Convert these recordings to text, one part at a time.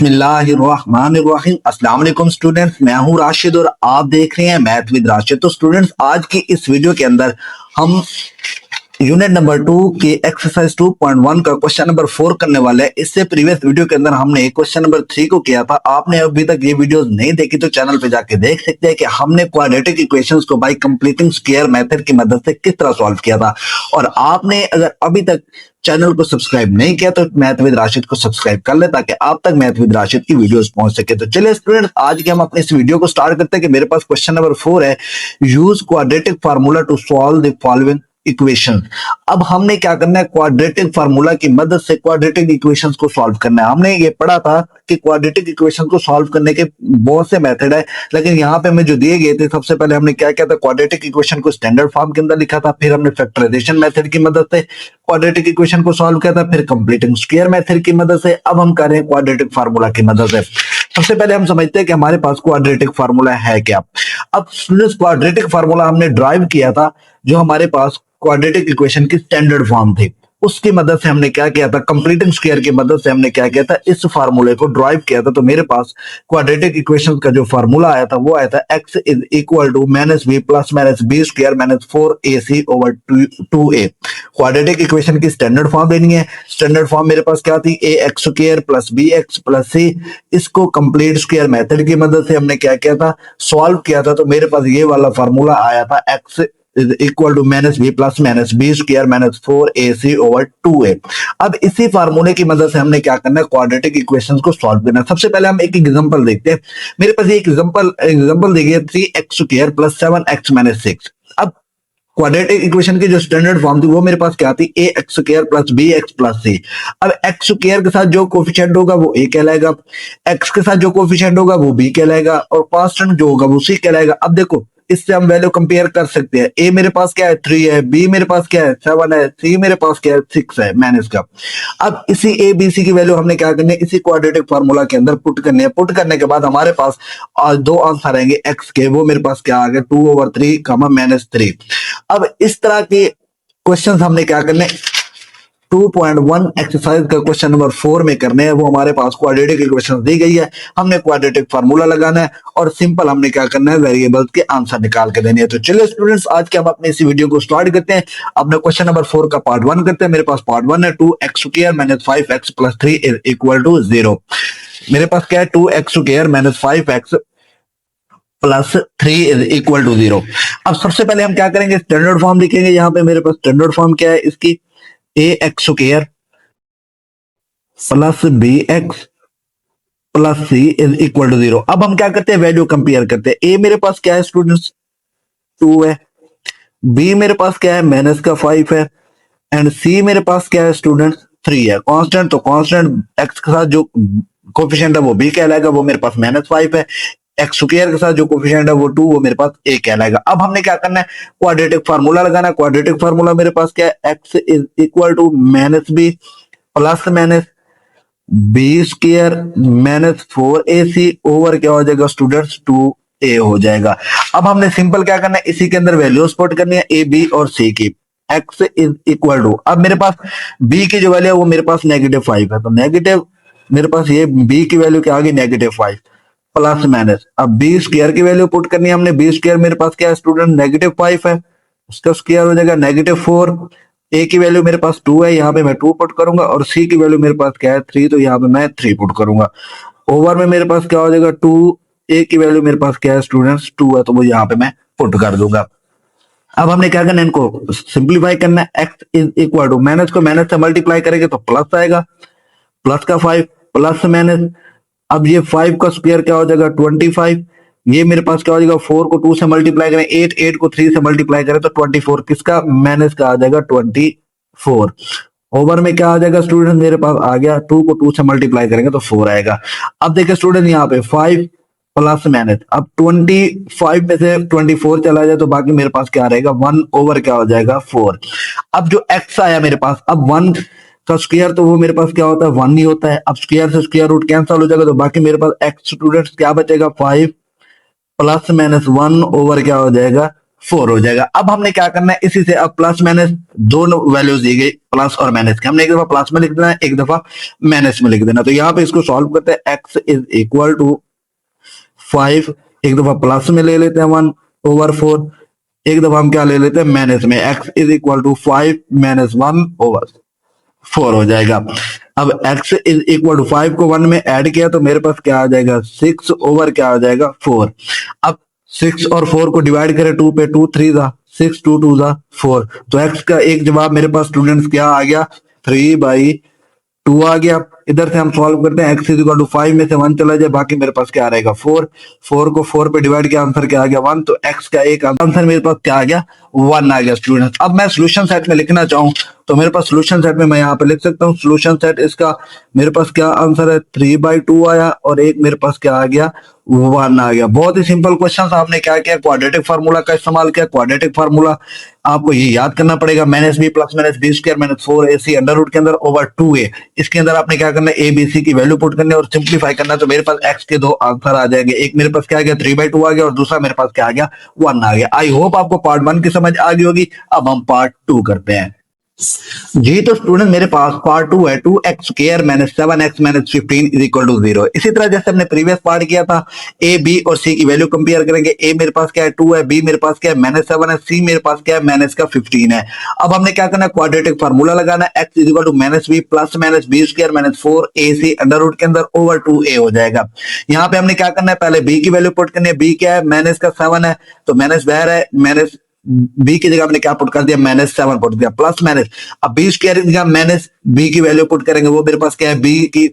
बिस्मिल्लाहिर्रहमानिर्रहीम। अस्सलाम वालेकुम स्टूडेंट्स, मैं हूं राशिद और आप देख रहे हैं मैथ विद राशिद। तो स्टूडेंट्स, आज की इस वीडियो के अंदर हम यूनिट नंबर 2 की एक्सरसाइज 2.1 का क्वेश्चन नंबर 4 करने वाले हैं। इससे प्रीवियस वीडियो के अंदर हमने क्वेश्चन नंबर 3 को किया था। आपने अभी तक ये वीडियोस नहीं देखी तो चैनल पे जाके देख सकते हैं कि हमने क्वाड्रेटिक इक्वेशंस को बाय कंप्लीटिंग स्क्वायर मेथड की मदद से किस तरह सॉल्व किया था। और आपने अगर अभी तक चैनल को सब्सक्राइब नहीं किया तो मैथ विद राशिद को सब्सक्राइब कर ले ताकि आप तक मैथ विद राशिद की वीडियोस पहुंच सके। तो चलिए स्टूडेंट्स, आज के हम अपने इस वीडियो को स्टार्ट करते हैं कि मेरे पास क्वेश्चन नंबर 4 है, use quadratic formula to solve the following equation. अब हमने क्या करना है, क्वाड्रेटिक फार्मूला की मदद से क्वाड्रेटिक इक्वेशंस को सॉल्व करना है। हमने ये पढ़ा था कि क्वाड्रेटिक इक्वेशन को सॉल्व करने के बहुत से मेथड है, लेकिन यहाँ पे हमें जो दिए गए थे, सबसे पहले हमने क्या किया था, क्वाड्रेटिक इक्वेशन को स्टैंडर्ड फॉर्म के अंदर लिखा था, फिर हमने फैक्टराइजेशन मेथड की मदद से क्वाड्रेटिक इक्वेशन को सॉल्व किया था, फिर कंप्लीटिंग स्क्वायर मेथड की मदद से। अब हम कर रहे हैं क्वाड्रेटिक फार्मूला की मदद से। सबसे पहले हम समझते हैं कि हमारे पास क्वाड्रेटिक फार्मूला है क्या। अब स्टूडेंट्स, क्वाड्रेटिक फार्मूला हमने ड्राइव किया था जो हमारे पास क्वाड्रेटिक इक्वेशन की स्टैंडर्ड फॉर्म थी, उसकी मदद से हमने क्या किया था, कंप्लीटिंग स्क्वायर की मदद से हमने क्या किया था, इस फार्मूले को ड्राइव किया था। तो मेरे पास क्वाड्रेटिक इक्वेशन का जो फार्मूला आया था वो आया था x is equal to minus B plus minus B square minus 4ac over 2a। Quadratic equation की स्टैंडर्ड फॉर्म लेनी है। स्टैंडर्ड फॉर्म मेरे पास क्या थी, ax square plus bx plus c। इसको कंप्लीट स्क्वायर मेथड की मदद से हमने क्या किया था, सॉल्व किया था। तो मेरे पास ये वाला फार्मूला आया था, x is equal to minus B plus minus B square minus 4ac over 2a। अब इसी फार्मूले की मदद से हमने क्या करना है, क्वाड्रेटिक इक्वेशंस को सॉल्व करना है। सबसे पहले हम एक एग्जांपल देखते हैं। मेरे पास ये एग्जांपल देखिए, 3x square plus 7x minus 6। अब क्वाड्रेटिक इक्वेशन की जो स्टैंडर्ड फॉर्म थी वो मेरे पास क्या थी, ax square plus bx plus c। अब x स्क्वायर के साथ जो कोफिशिएंट होगा वो a कहलाएगा, x के साथ जो कोफिशिएंट होगा वो b कहलाएगा, और कांस्टेंट जो होगा वो c कहलाएगा। अब देखो, इससे हम वैल्यू कंपेयर कर सकते हैं। a मेरे पास क्या है, 3 है, b मेरे पास क्या है, 7 है, c मेरे पास क्या है, 6 है माइनस का। अब इसी a b c की वैल्यू हमने क्या करनी है, इसी क्वाड्रेटिक फार्मूला के अंदर पुट करनी है। पुट करने के बाद हमारे पास दो आंसर आएंगे x के, वो मेरे पास क्या आ गया, 2 ओवर 3 कमा माइनस 3। अब इस तरह के क्वेश्चन हमने क्या करने, 2.1 एक्सरसाइज का क्वेश्चन नंबर 4 में करने हैं। वो हमारे पास क्वाड्रेटिक इक्वेशन दी गई है, हमने क्वाड्रेटिक फार्मूला लगाना है और सिंपल हमने क्या करना है, वेरिएबल्स के आंसर निकाल के देने हैं। तो चलिए स्टूडेंट्स, आज के हम अपने इसी वीडियो को स्टार्ट करते हैं। अपने क्वेश्चन नंबर 4 का पार्ट 1 करते हैं। मेरे पास पार्ट 1 है, 2x square minus 5x plus 3 is equal to 0। मेरे पास क्या है, 2x square minus 5x plus 3 is equal to 0। अब सबसे पहले हम क्या करेंगे, स्टैंडर्ड फॉर्म लिखेंगे। यहाँ पे मेरे पास स्टैंडर्ड फॉर्म क्या है इसकी, ax square plus bx plus c is equal to 0। अब हम क्या करते हैं, वैल्यू कंपेयर करते हैं। a मेरे पास क्या है स्टूडेंट्स, 2 है, b मेरे पास क्या है, माइनस का 5 है, एंड c मेरे पास क्या है स्टूडेंट्स, 3 है। कांस्टेंट, तो कांस्टेंट x के साथ जो कोफिशिएंट है वो b कहलाएगा, वो मेरे पास माइनस 5 है। एक्स स्क्वायर के साथ जो कोफिशिएंट है वो 2, वो मेरे पास a कहलाएगा। अब हमने क्या करना है, क्वाड्रेटिक फार्मूला लगाना है। क्वाड्रेटिक फार्मूला मेरे पास क्या है, x is equal to minus B plus minus B square minus 4ac over क्या हो जाएगा स्टूडेंट्स, 2a हो जाएगा। अब हमने सिंपल क्या करना है, इसी के अंदर वैल्यूज पुट करनी है, a b और c की। x इज इक्वल टू, अब मेरे पास b की जो वैल्यू है वो मेरे पास -5 है, तो नेगेटिव मेरे पास ये b की वैल्यू क्या आ गई, -5 प्लस माइनस। अब बी स्क्वायर की वैल्यू पुट करनी है हमने। बी स्क्वायर मेरे पास क्या है स्टूडेंट, -5 है, उसका स्क्वायर हो जाएगा -4। ए की वैल्यू मेरे पास 2 है, यहाँ पे मैं 2 पुट करूंगा, और सी की वैल्यू मेरे पास क्या है 3, तो यहाँ पे मैं 3 पुट करूंगा। ओवर में मेरे पास क्या हो जाएगा 2, ए की वैल्यू मेरे पास क्या है स्टूडेंट्स 2 है, तो वो यहाँ पे मैं पुट कर दूंगा। अब हमने क्या करना है, इनको सिंप्लीफाई करना है। x is equal to, minus को माइनस से मल्टीप्लाई करेंगे तो प्लस आएगा, प्लस का 5 प्लस माइनस। अब ये 5 का स्क्वायर क्या हो जाएगा 25, ये मेरे पास क्या हो जाएगा, 4 को 2 से मल्टीप्लाई करें, 8 को 3 से मल्टीप्लाई करें तो 24, किसका, माइनस का आ जाएगा 24। ओवर में क्या आ जाएगा स्टूडेंट, मेरे पास आ गया 2 को 2 से मल्टीप्लाई करेंगे तो 4 आएगा। अब देखिए स्टूडेंट, यहाँ पे 5 प्लस माइनस, अब 25 में से 24 चला जाए तो बाकी मेरे पास क्या रहेगा, 1 ओवर क्या हो जाएगा 4। अब जो x आया मेरे पास, अब 1 का स्क्वायर तो वो मेरे पास क्या होता है 1 ही होता है। अब स्क्वायर से स्क्वायर रूट कैंसिल हो जाएगा तो बाकी मेरे पास x स्टूडेंट्स क्या बचेगा, 5 प्लस माइनस 1 ओवर क्या हो जाएगा 4 हो जाएगा। अब हमने क्या करना है, इसी से अब प्लस माइनस दोनों वैल्यूज दी गई प्लस और माइनस की, हमने एक दफा प्लस में लिख देना है, एक दफा माइनस में लिख देना। तो यहाँ पे इसको सॉल्व करते हैं, एक्स इज इक्वल टू 5, एक दफा प्लस में ले लेते हैं 1/4, एक दफा हम क्या ले लेते हैं माइनस में, X is equal to 5 minus 1/4 हो जाएगा। अब x इज इक्वल टू 5 को 1 में ऐड किया तो मेरे पास क्या आ जाएगा 6 ओवर क्या आ जाएगा 4। अब 6 और 4 को डिवाइड करें 2 पे, 2 3 जा 6, 2 2 जा 4, तो x का एक जवाब मेरे पास स्टूडेंट्स क्या आ गया 3/2 आ गया। इधर से हम सॉल्व करते हैं, x इज इक्वल टू 5 में से 1 चला जाए, बाकी मेरे पास क्या रहेगा 4, 4 को 4 पे डिवाइड किया, आंसर क्या आ गया 1, तो x का एक आंसर मेरे पास क्या आ गया 1 आ गया स्टूडेंट्स। अब मैं सोल्यूशन सेट में लिखना चाहूँ तो मेरे पास सोल्यूशन सेट में मैं यहाँ पे लिख सकता हूँ, सोल्यूशन सेट इसका मेरे पास क्या आंसर है 3/2 आया, और एक मेरे पास क्या आ गया 1 आ गया। बहुत ही सिंपल क्वेश्चन, आपने क्या किया क्वाड्रेटिक फार्मूला का इस्तेमाल किया। क्वाड्रेटिक फार्मूला आपको ये याद करना पड़ेगा, minus B plus minus B square minus 4ac under root के अंदर ओवर 2a। इसके अंदर आपने क्या करना है, ए बी सी की वैल्यू पुट करनी है और सिंप्लीफाई करना है। तो मेरे पास x के दो आंसर आ जाएंगे, एक मेरे पास क्या आ गया 3/2 आ गया, और दूसरा मेरे पास क्या आ गया 1 आ गया। आई होप आपको पार्ट 1 की समझ आ गई होगी। अब हम पार्ट 2 करते हैं जी। तो स्टूडेंट मेरे पास पार्ट 2 है, 2x square minus 7x minus 15 is equal to 0। इसी तरह जैसे हमने प्रीवियस पार्ट किया था, a b और c की वैल्यू कंपेयर करेंगे। a मेरे पास क्या है 2 है, b मेरे पास क्या है माइनस 7 है, c मेरे पास क्या है माइनस का 15 है। अब हमने क्या करना है क्वाड्रेटिक फार्मूला लगाना है, x is equal to minus B plus minus B square minus 4ac under root के अंदर ओवर 2a हो जाएगा। यहाँ पे हमने क्या करना है, पहले b की वैल्यू पुट करनी है, b क्या है माइनस का 7 है, तो माइनस बाहर है, माइनस बी की जगह हमने क्या पुट कर दिया माइनस 7 पुट दिया, प्लस माइनस अब बी स्क्वायर की जगह माइनस बी की वैल्यू पुट करेंगे, वो मेरे पास क्या है बी की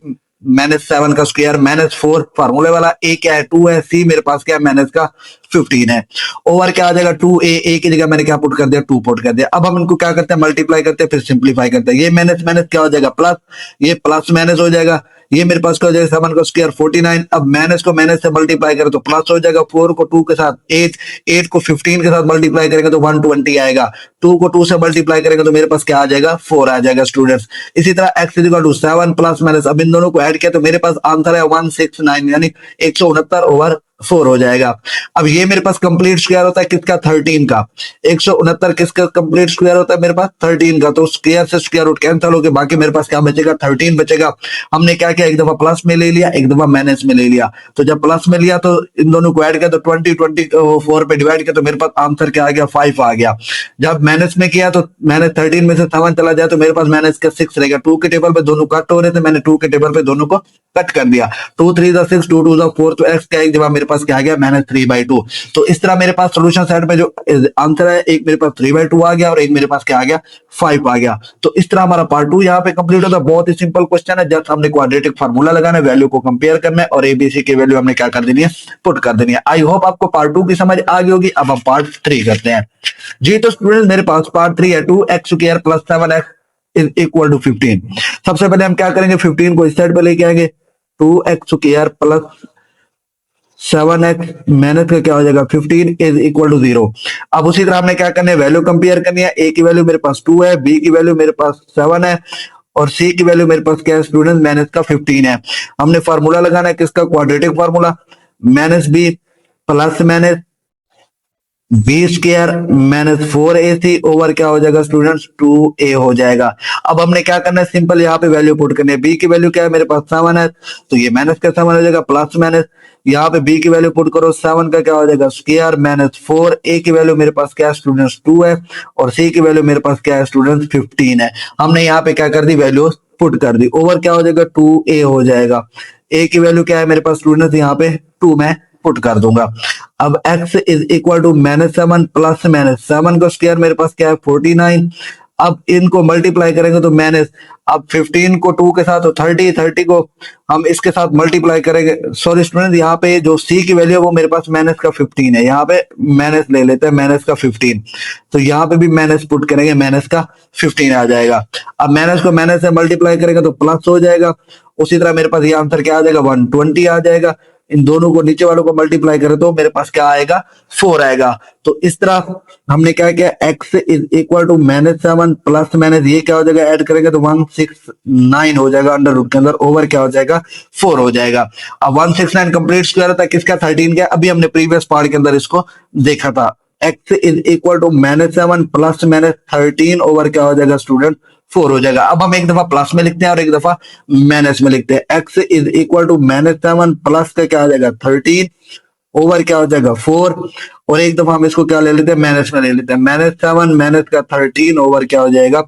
माइनस 7 का स्क्वायर माइनस 4 फार्मूले वाला, ए क्या है 2 है, सी मेरे पास क्या है माइनस का 15 है, ओवर क्या आ जाएगा 2a, ए की जगह मैंने क्या पुट कर दिया 2 पुट कर दिया। अब हम इनको क्या करते हैं मल्टीप्लाई करते हैं, फिर सिंप्लीफाई करते हैं, ये माइनस माइनस क्या हो जाएगा प्लस, ये प्लस माइनस हो जाएगा, ये मेरे पास क्या हो जाएगा 7 का स्क्वायर 49। अब माइनस को माइनस से मल्टीप्लाई करें तो प्लस हो जाएगा, 4 को 2 के साथ 8, 8 को 15 के साथ मल्टीप्लाई करेंगे तो 120 आएगा, 2 को 2 से मल्टीप्लाई करेंगे तो मेरे पास क्या आ जाएगा 4 आ जाएगा स्टूडेंट्स। इसी तरह x is equal to 7 plus minus, अब इन दोनों को ऐड किया तो मेरे पास आंसर है 169 यानी 169/4 हो जाएगा। अब ये मेरे पास कंप्लीट स्क्वायर होता है किसका 13 का, 169 किसका कंप्लीट स्क्वायर होता है मेरे पास 13 का, तो स्क्वायर से स्क्वायर रूट कैंसिल हो गया, बाकी मेरे पास क्या बचेगा 13 बचेगा। हमने क्या किया एक दफा प्लस में ले लिया, एक दफा माइनस में ले लिया, तो जब प्लस में लिया तो इन दोनों को ऐड किया तो 24 पे डिवाइड किया तो मेरे पास आंसर क्या आ गया 5 आ गया। जब माइनस में किया तो माइनस 13 में से 7 चला जाए तो मेरे पास माइनस का 6 रहेगा, 2 के टेबल पे दोनों कट हो रहे थे, मैंने 2 के टेबल पे दोनों को कट कर दिया, 2 3 6 2 2 4, तो x का एक जवाब मेरे पास क्या आ गया माइनस 3/2। तो इस तरह मेरे पास सोल्यूशन सेट में जो आंसर है एक मेरे पास 3/2 आ गया और एक मेरे पास क्या आ गया 5 आ गया। तो इस तरह हमारा पार्ट 2 यहाँ पे कंप्लीट होता है। बहुत ही सिंपल क्वेश्चन है, जस्ट हमने क्वाड्रेटिक फार्मूला लगाना है, वैल्यू को कंपेयर करना है और एबीसी की वैल्यू हमने क्या कर देनी है पुट कर देनी है। आई होप आपको पार्ट 2 की समझ आ गई होगी। अब हम पार्ट 3 करते हैं जी। तो स्टूडेंट मेरे पास पार्ट 3 है, 2x square plus 7x is equal to 15। सबसे पहले हम क्या करेंगे 15 को इस साइड पे लेके आएंगे, 2x square plus 7x minus का क्या हो जाएगा 15 इज इक्वल टू 0। अब उसी तरह हमने क्या करना है वैल्यू कंपेयर करनी है, a की वैल्यू मेरे पास 2 है, b की वैल्यू मेरे पास 7 है और c की वैल्यू मेरे पास क्या है स्टूडेंट माइनस का 15 है। हमने फार्मूला लगाना है किसका quadratic formula, minus b plus minus B square minus 4ac over क्या हो जाएगा स्टूडेंट्स 2a हो जाएगा। अब हमने क्या करना है सिंपल यहाँ पे वैल्यू पुट करनी है, b की वैल्यू क्या है मेरे पास 7 है तो ये माइनस का 7 हो जाएगा प्लस माइनस, यहाँ पे b की वैल्यू पुट करो 7 का क्या हो जाएगा स्क्वायर माइनस 4, a की वैल्यू मेरे पास क्या है स्टूडेंट्स 2 है और c की वैल्यू मेरे पास क्या है स्टूडेंट्स 15 है। हमने यहाँ पे क्या कर दी वैल्यू पुट कर दी, ओवर क्या हो जाएगा 2a हो जाएगा, a की वैल्यू क्या है मेरे पास स्टूडेंट्स यहाँ पे 2 में पुट कर दूंगा। अब x is equal to minus 7 plus minus 7 का स्क्वायर मेरे पास क्या है 49। अब इनको मल्टीप्लाई करेंगे तो माइनस, अब 15 को 2 के साथ तो 30, 30 को हम इसके साथ मल्टीप्लाई करेंगे, सॉरी स्टूडेंट यहाँ पे जो c की वैल्यू है वो मेरे पास माइनस का 15 है, यहाँ पे माइनस ले लेते हैं माइनस का 15, तो यहाँ पे भी माइनस पुट करेंगे माइनस का 15 आ जाएगा। अब माइनस को माइनस से मल्टीप्लाई करेंगे तो प्लस हो जाएगा, उसी तरह मेरे पास ये आंसर क्या आ जाएगा 120 आ जाएगा। इन दोनों को नीचे वालों को मल्टीप्लाई करें तो मेरे पास क्या आएगा 4 आएगा। तो इस तरह हमने क्या किया x is equal to minus 7 plus minus ये क्या हो जाएगा ऐड करेंगे तो 169 हो जाएगा अंडर रूट के अंदर, ओवर क्या हो जाएगा 4 हो जाएगा। अब 169 कंप्लीट स्क्वायर होता है किसका 13 का, अभी हमने प्रीवियस पार्ट के अंदर इसको देखा था X is equal to -7 plus -13 over क्या हो जाएगा स्टूडेंट 4 हो जाएगा। अब हम एक दफा प्लस में लिखते हैं और एक दफा माइनस में लिखते हैं। X is equal to -7 plus का क्या हो जाएगा 13 ओवर क्या हो जाएगा 4, और एक दफा हम इसको क्या ले लेते हैं माइनस में ले लेते हैं। -7 माइनस का 13 ओवर क्या हो जाएगा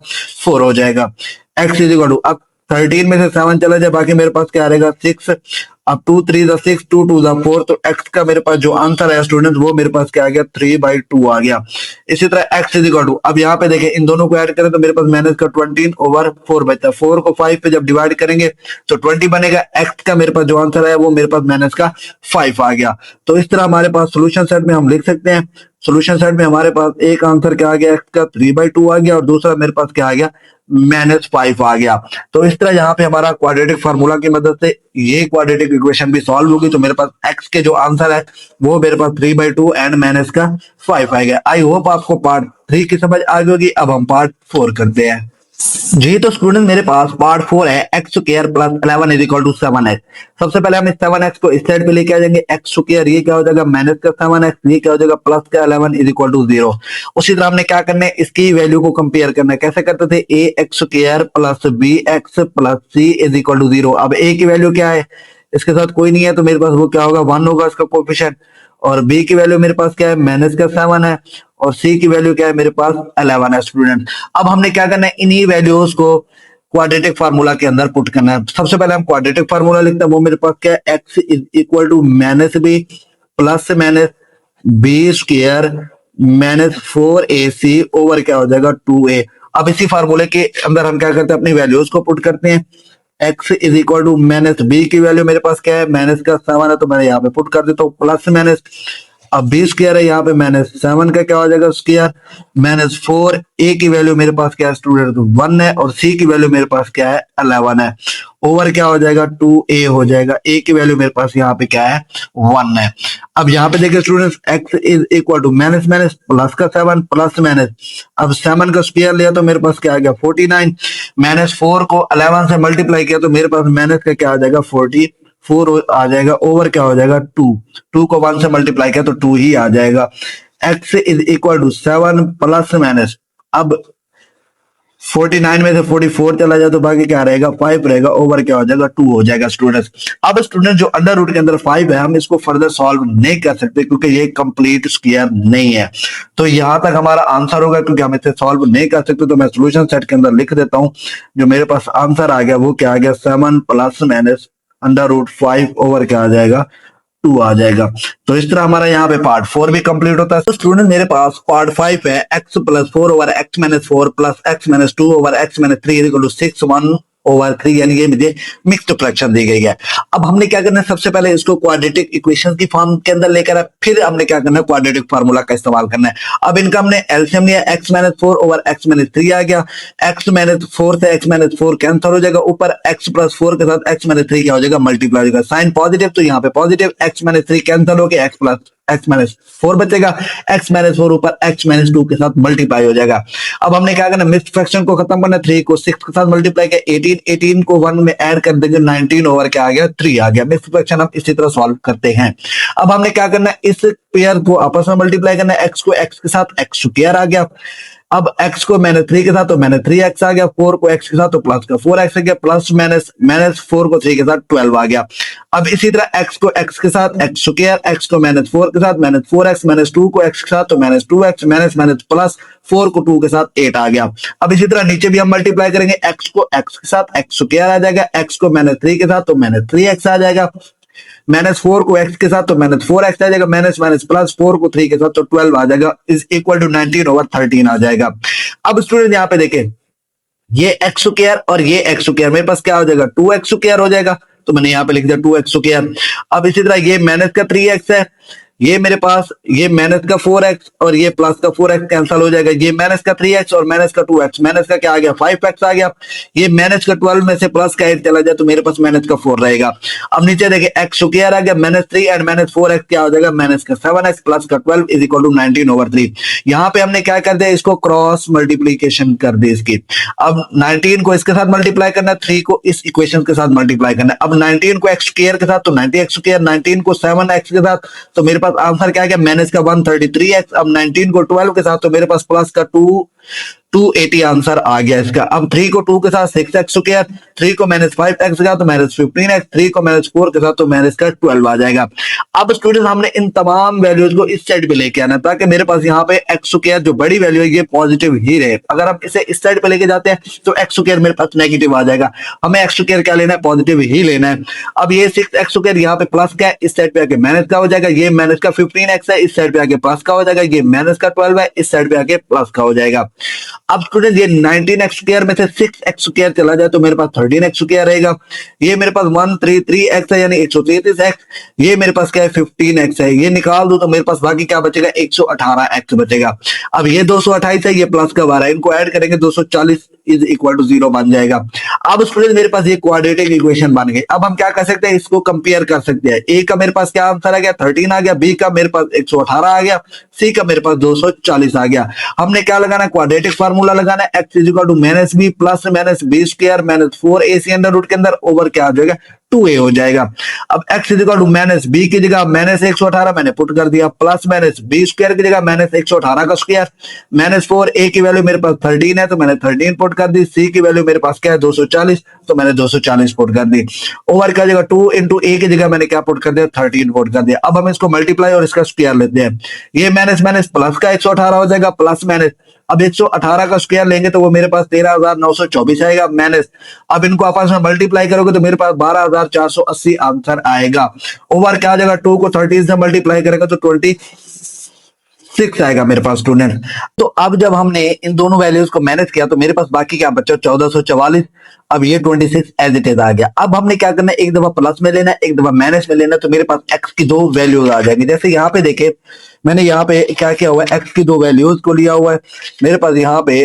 4 हो जाएगा। एक्स इज इक्वल टू, अब 13 में से 7 चला जाए बाकी मेरे पास क्या रहेगा 6। अब 2 3 द 6 2 2 द 4, तो एक्स का मेरे पास जो आंसर है स्टूडेंट वो मेरे पास क्या आ गया 3/2 आ गया। इसी तरह एक्स इज इक्वल टू, अब यहाँ पे देखें इन दोनों को ऐड करें तो मेरे पास माइनस का 20 ओवर 4 बचता है। 4 को 5 पे जब डिवाइड करेंगे तो 20 बनेगा। एक्स का मेरे पास जो आंसर है वो मेरे पास माइनस का 5 आ गया। तो इस तरह हमारे पास सोल्यूशन सेट में हम लिख सकते हैं। सोल्यूशन सेट में हमारे पास एक आंसर क्या आ गया एक्स का 3/2 आ गया, और दूसरा मेरे पास क्या आ गया -5 आ गया। तो इस तरह यहाँ पे हमारा क्वाड्रेटिक फार्मूला की मदद से ये क्वाड्रेटिक इक्वेशन भी सॉल्व होगी। तो मेरे पास एक्स के जो आंसर है वो मेरे पास 3/2 एंड -5 आ गया। आई होप आपको पार्ट 3 की समझ आ गई होगी। अब हम पार्ट 4 करते हैं। जी तो स्टूडेंट मेरे पास पार्ट 4 है x square plus 11 is equal to 7x। सबसे पहले हम इस 7x को इस साइड पे लेके आ जाएंगे। एक्स स्क्वायर ये क्या हो जाएगा माइनस का 7x, ये क्या हो जाएगा प्लस का 11 इज इक्वल टू 0। उसी तरह हमने क्या करना है इसकी वैल्यू को कंपेयर करना है। कैसे करते थे, A X square plus B X plus C is equal to 0। अब ए की वैल्यू क्या है, इसके साथ कोई नहीं है तो मेरे पास वो क्या होगा 1 होगा इसका कोएफिशिएंट, और बी की वैल्यू मेरे पास क्या है माइनस का 7 है, और सी की वैल्यू क्या है मेरे पास 11 है स्टूडेंट। अब हमने क्या करना है इन्हीं वैल्यूज को क्वाड्रेटिक फार्मूला के अंदर पुट करना है। सबसे पहले हम क्वाड्रेटिक फार्मूला लिखते हैं, वो मेरे पास क्या है x is equal to minus B plus minus B square -4ac over क्या हो जाएगा 2a। अब इसी फार्मूले के अंदर हम क्या करते हैं अपनी वैल्यूज को पुट करते हैं। X is equal to minus b की वैल्यू मेरे पास क्या है माइनस का 7 है, तो मैं यहाँ पे पुट कर देता हूँ प्लस माइनस। अब बी स्क्वायर है यहाँ पे -7 का क्या हो जाएगा स्क्वायर -4। ए की वैल्यू मेरे पास क्या है स्टूडेंट 1 है, और सी की वैल्यू मेरे पास क्या है 11 है। ओवर क्या हो जाएगा 2a हो जाएगा। ए की वैल्यू मेरे पास यहाँ पे क्या है 1 है। अब यहाँ पे देखिए students x is equal to minus minus plus का 7 प्लस माइनस, अब 7 का स्क्वायर लिया तो मेरे पास क्या आ गया 49, -4 को 11 से मल्टीप्लाई किया तो मेरे पास माइनस का क्या आ जाएगा 44 आ जाएगा। ओवर क्या हो जाएगा 2 को 1 से मल्टीप्लाई किया तो 2 ही आ जाएगा। X is equal to 7 plus minus, अब 49 में से 44 चला जाए तो बाकी क्या रहेगा 5 रहेगा। ओवर क्या हो जाएगा 2 हो जाएगा स्टूडेंट्स। अब स्टूडेंट जो अंडर रूट के अंदर 5 है हम इसको फर्दर सॉल्व नहीं कर सकते क्योंकि ये कंप्लीट स्क्वायर नहीं है। तो यहां तक हमारा आंसर होगा, क्योंकि हम इसे सॉल्व नहीं कर सकते तो मैं सोल्यूशन सेट के अंदर लिख देता हूं। जो मेरे पास आंसर आ गया वो क्या आ गया 7 प्लस माइनस √5 ओवर क्या आ जाएगा 2 आ जाएगा। तो इस तरह हमारा यहाँ पे पार्ट 4 भी कंप्लीट होता है। तो स्टूडेंट मेरे पास पार्ट 5 है x + 4 over x - 4 plus x - 2 over x - 3 equal to 6 1 over 3, यानी ये मुझे मिक्स्ड फ्रैक्शन दी गई है। अब हमने क्या करना है सबसे पहले इसको क्वाड्रेटिक इक्वेशन की फॉर्म के अंदर लेकर आए, फिर हमने क्या करना है क्वाड्रेटिक फार्मूला का इस्तेमाल करना है। अब इनका हमने एलसीएम लिया x - 4 ओवर x - 3 आ गया। x - 4 से x - 4 कैंसिल हो जाएगा, ऊपर x + 4 के साथ x - 3 क्या हो जाएगा मल्टीप्लाई हो जाएगा। साइन पॉजिटिव तो यहाँ पे पॉजिटिव, x - 3 कैंसिल हो गया, x - 4 बचेगा। x - 4 ऊपर x - 2 के साथ मल्टीप्लाई हो जाएगा। अब हमने क्या करना मिक्स्ड फ्रैक्शन को खत्म करना, 3 को 6 के साथ मल्टीप्लाई किया 18 को 1 में ऐड कर देंगे 19 ओवर क्या आ गया 3 आ गया। मिक्स्ड फ्रैक्शन हम इसी तरह सॉल्व करते हैं। अब हमने क्या करना है इस पेयर को आपस में मल्टीप्लाई करना है, x को x के साथ x स्क्वायर आ गया। अब x को -3 के साथ तो -3x आ गया, 4 को x के साथ तो प्लस का 4x आ गया, प्लस -4 को 3 के साथ 12 आ गया। अब इसी तरह x को x के साथ x स्क्वायर, x को -4 के साथ -4x, -2 को x के साथ तो -2x, प्लस 4 को 2 के साथ 8 आ गया। अब इसी तरह नीचे भी हम मल्टीप्लाई करेंगे, x को x के साथ x स्क्वायर आ जाएगा, x को -3 के साथ तो -3x आ जाएगा, -4 को x के साथ तो -4x आ जाएगा, माइनस प्लस 4 को 3 के साथ तो 12 आ जाएगा, इज इक्वल टू 19 ओवर 13 आ जाएगा। अब स्टूडेंट यहाँ पे देखें ये x स्क्वायर और ये x स्क्वायर मेरे पास क्या हो जाएगा 2x स्क्वायर हो जाएगा, तो मैंने यहाँ पे लिख दिया 2x स्क्वायर। अब इसी तरह ये माइनस का 3x है, ये मेरे पास ये माइनस का 4x और ये प्लस का 4x कैंसिल हो जाएगा, ये माइनस का 3x और माइनस का 2x, माइनस का क्या आ गया 5x आ गया। ये माइनस का 12 में से प्लस का 8 चला जाए तो मेरे पास माइनस का 4 रहेगा। अब नीचे देखिए x स्क्वायर आ गया -3 एंड -4x क्या हो जाएगा माइनस का 7x प्लस का 12 इज इक्वल टू 19 ओवर 3। यहाँ पे हमने क्या कर दिया इसको क्रॉस मल्टीप्लीकेशन कर दी इसकी। अब 19 को इसके साथ मल्टीप्लाई करना है, 3 को इस इक्वेशन के साथ मल्टीप्लाई करना है। अब 19 को x स्क्वायर के साथ तो 90x स्क्वायर, 19 को 7x के साथ तो मेरे पास पास आंसर क्या है, माइनस का 133x। अब 19 को 12 के साथ तो मेरे पास प्लस का 280 आंसर आ गया इसका। अब 3 को 2 के साथ 6x स्क्वायर, 3 को माइनस 5x का तो माइनस 15x, 3 को माइनस 4 के साथ तो माइनस का 12 आ जाएगा। अब स्टूडेंट हमने इन तमाम वैल्यूज को इस साइड पे लेके आना ताकि मेरे पास यहाँ पे एक्स स्क्वायर जो बड़ी वैल्यू है ये पॉजिटिव ही रहे। अगर हम इसे इस साइड पे लेके जाते हैं तो एक्स स्क्वायर मेरे पास नेगेटिव आ जाएगा। हमें एक्स स्क्वायर क्या लेना है, पॉजिटिव ही लेना है। अब ये 6x स्क्वायर यहाँ पे प्लस का है, इस साइड पे आके माइनस का हो जाएगा। ये माइनस का 15x है, इस साइड पे आके प्लस का हो जाएगा। ये माइनस का 12 है, इस साइड पे आके प्लस का हो जाएगा। अब स्टूडेंट ये 19x स्क्वायर में से 6x स्क्वायर चला जाए तो मेरे पास 13x स्क्वायर रहेगा। ये मेरे पास 133x है यानी 133x। ये मेरे पास क्या है 15x है, ये निकाल दो तो मेरे पास बाकी क्या बचेगा 118x बचेगा। अब ये 228 है, ये प्लस का 12, इनको ऐड करेंगे 240 इज इक्वल टू 0 बन जाएगा। अब स्टूडेंट मेरे पास ये क्वाड्रेटिक इक्वेशन बन गई। अब हम क्या कर सकते हैं, इसको कंपेयर कर सकते हैं। ए का मेरे पास क्या आंसर आ गया 13 आ गया, बी का मेरे पास 118 आ गया, सी का मेरे पास 240 आ गया। हमने क्या लगाना है, क्वाड्रेटिक फार्मूला लगाना है। X is equal to minus B plus minus B square minus 4ac under root के अंदर ओवर क्या आ जाएगा 2a हो जाएगा। अब x is equal to minus b की जगह माइनस 118 मैंने पुट कर दिया, प्लस माइनस बी स्क्वायर की जगह माइनस 118 का स्क्वायर माइनस 4a की वैल्यू मेरे पास 13 है तो मैंने 13 पुट कर दी। c की वैल्यू मेरे पास क्या है 240 तो मैंने 240 पुट कर दी। ओवर का जगह 2 इंटू a की जगह मैंने क्या पुट कर दिया 13 पुट कर दिया। अब हम इसको मल्टीप्लाई और इसका स्क्वायर लेते हैं। ये माइनस माइनस प्लस का 118 हो जाएगा प्लस माइनस, अब 118 का स्क्वायर लेंगे तो वो मेरे पास 13,924 आएगा माइनस, अब इनको आपस में मल्टीप्लाई करोगे तो मेरे पास 12,480 आंसर आएगा। ओवर क्या आ जाएगा 2 को 13 से मल्टीप्लाई करेगा तो 26 आएगा मेरे पास स्टूडेंट। तो अब जब हमने इन दोनों वैल्यूज को मैनेज किया तो मेरे पास बाकी क्या बचा 1444। अब ये 26 एज इट इज आ गया। अब हमने क्या करना है, एक दफा प्लस में लेना है एक दफा माइनस में लेना है तो मेरे पास एक्स की दो वैल्यूज आ जाएंगी। जैसे यहाँ पे देखे मैंने यहाँ पे क्या किया हुआ है, एक्स की दो वैल्यूज को लिया हुआ है। मेरे पास यहाँ पे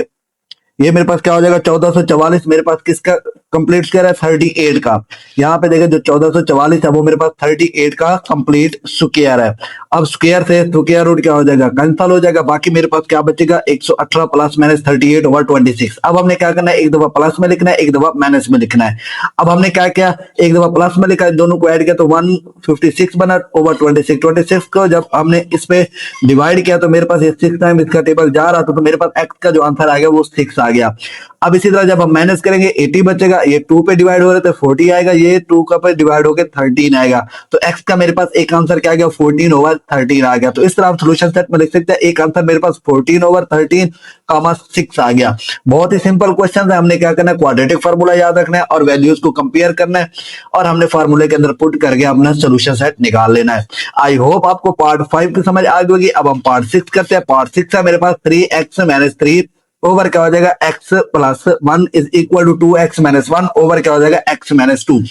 ये मेरे पास क्या हो जाएगा 1444 मेरे पास किसका कंप्लीट स्क्वायर है 38 का। यहाँ पे देखें जो 1444 है वो मेरे पास 38 का कंप्लीट स्क्वायर है। अब स्क्वायर से स्क्वायर रूट क्या हो जाएगा कैंसिल हो जाएगा, बाकी मेरे पास क्या बचेगा 118 प्लस माइनस 38 ओवर 26। अब हमने क्या करना है, एक दफा प्लस में लिखना है एक दफा माइनस में लिखना है। अब हमने क्या किया, एक दफा प्लस में लिखा है दोनों को ऐड किया तो 156 बना ओवर 26 को जब हमने इस पे डिवाइड किया तो मेरे पास 6 टाइम इसका टेबल जा रहा था तो मेरे पास एक्स का जो आंसर आ गया वो 6 आ गया। अब इसी तरह जब हम माइनस करेंगे 80 बचेगा, ये 2 पे डिवाइड हो रहा है तो 40 आएगा, ये 2 का पे डिवाइड होकर 13 आएगा तो x का मेरे पास एक आंसर क्या आ गया 14 ओवर 13 आ गया। तो इस तरह हम सॉल्यूशन सेट में लिख सकते हैं एक आंसर मेरे पास 14 ओवर 13 कामा 6 आ गया। बहुत ही सिंपल क्वेश्चन है। हमने क्या करना है, क्वाड्रेटिक फार्मूला याद रखना है और वैल्यूज को कंपेयर करना है और हमने फार्मूले के अंदर पुट करके अपना सॉल्यूशन सेट निकाल लेना है। आई होप आपको पार्ट 5 की समझ आ गई होगी। अब हम पार्ट 6 करते हैं। पार्ट 6 है मेरे पास 3x माइनस 3 ओवर क्या हो जाएगा x plus 1 is equal to 2x minus 1 over क्या हो जाएगा x माइनस 2।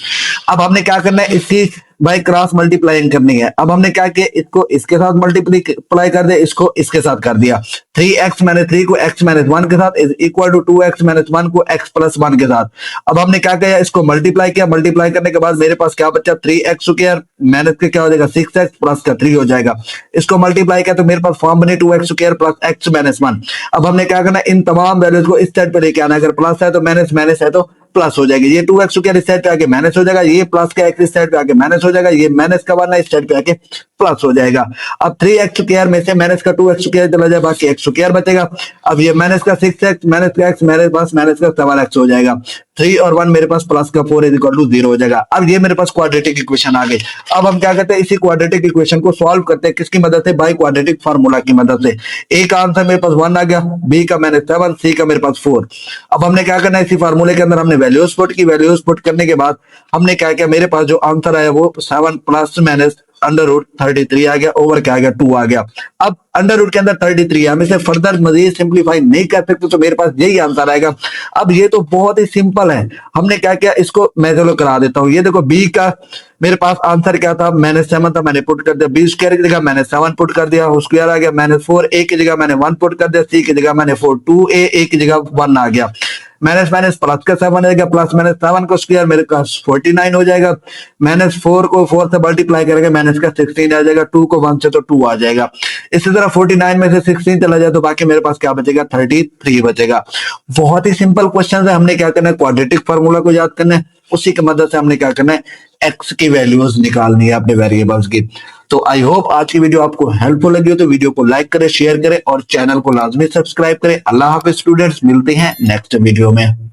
अब हमने क्या करना है, इसकी बाय क्रॉस मल्टीप्लाइंग करनी है। अब हमने क्या किया, इसको इसके साथ मल्टीप्लाई कर दिया, इसको इसके साथ कर दिया। 3x माइनस 3 को x माइनस 1 के साथ is equal to 2x minus 1 को x प्लस 1 के साथ। अब हमने क्या किया, इसको मल्टीप्लाई किया, मल्टीप्लाई करने के बाद मेरे पास क्या बचा 3x स्क्वायर माइनस के क्या हो जाएगा 6x प्लस का 3 हो जाएगा। इसको मल्टीप्लाई किया तो मेरे पास फॉर्म बने 2x square plus x minus 1। अब हमने क्या करना है, इन तमाम वैल्यूज को इस साइड पे लेके आना। अगर प्लस है तो माइनस, माइनस है तो प्लस हो जाएगी। ये 2x स्क्वायर इस साइड पे आके माइनस हो जाएगा, ये प्लस का x इस साइड पे आके माइनस हो जाएगा, ये माइनस का वाला इस साइड पे आके प्लस हो जाएगा। अब 3x स्क्वायर में से माइनस का 2x स्क्वायर चला जाए, बाकी x स्क्वायर बचेगा। अब ये माइनस का 6x माइनस का x मेरे पास माइनस का 7x हो जाएगा। 3 और 1 मेरे पास प्लस का 4 इज इक्वल टू 0 हो जाएगा। अब ये मेरे पास क्वाड्रेटिक इक्वेशन आ गई। अब हम क्या करते हैं, इसी क्वाड्रेटिक इक्वेशन को सॉल्व करते हैं किसकी मदद से, बाय क्वाड्रेटिक फार्मूला की मदद से। ए का आंसर मेरे पास 1 आ गया, बी का माइनस 7, सी का मेरे पास 4। अब हमने क्या करना है, इसी फार्मूले के अंदर हमने वैल्यूज पुट की, वैल्यूज पुट करने के बाद हमने क्या किया, मेरे पास जो आंसर आया वो 7 प्लस माइनस अंडर रूट 33 आ गया, ओवर क्या आ गया 2 आ गया। अब अंडर रूट के अंदर 33 है, हम इसे फर्दर मजीद सिंप्लीफाई नहीं कर सकते तो मेरे पास यही आंसर आएगा। अब ये तो बहुत ही सिंपल है। हमने क्या किया, इसको मैं चलो करा देता हूँ। ये देखो बी का मेरे पास आंसर क्या था माइनस 7 था, मैंने पुट कर दिया। बी स्क्वायर की जगह मैंने 7 पुट कर दिया, स्क्वायर आ गया माइनस 4, ए की जगह मैंने 1 पुट कर दिया, सी की जगह मैंने 4, 2a ए की जगह 1 आ गया। माइनस माइनस प्लस का 7 आएगा, प्लस माइनस 7 को स्क्वायर मेरे पास 49 हो जाएगा। माइनस 4 को 4 से मल्टीप्लाई करेंगे माइनस का 16 आ जाएगा। 2 को 1 से तो 2 आ जाएगा। इसी तरह 49 में से 16 चला जाए तो बाकी मेरे पास क्या बचेगा 33 बचेगा। बहुत ही सिंपल क्वेश्चन है। हमने क्या करना है, क्वाड्रेटिक फार्मूला को याद करना है, उसी की मदद से हमने क्या करना है, एक्स की वैल्यूज निकालनी है अपने वेरिएबल्स की। तो आई होप आज की वीडियो आपको हेल्पफुल लगी हो तो वीडियो को लाइक करें, शेयर करें और चैनल को लाजमी सब्सक्राइब करें। अल्लाह हाफिज स्टूडेंट्स, मिलते हैं नेक्स्ट वीडियो में।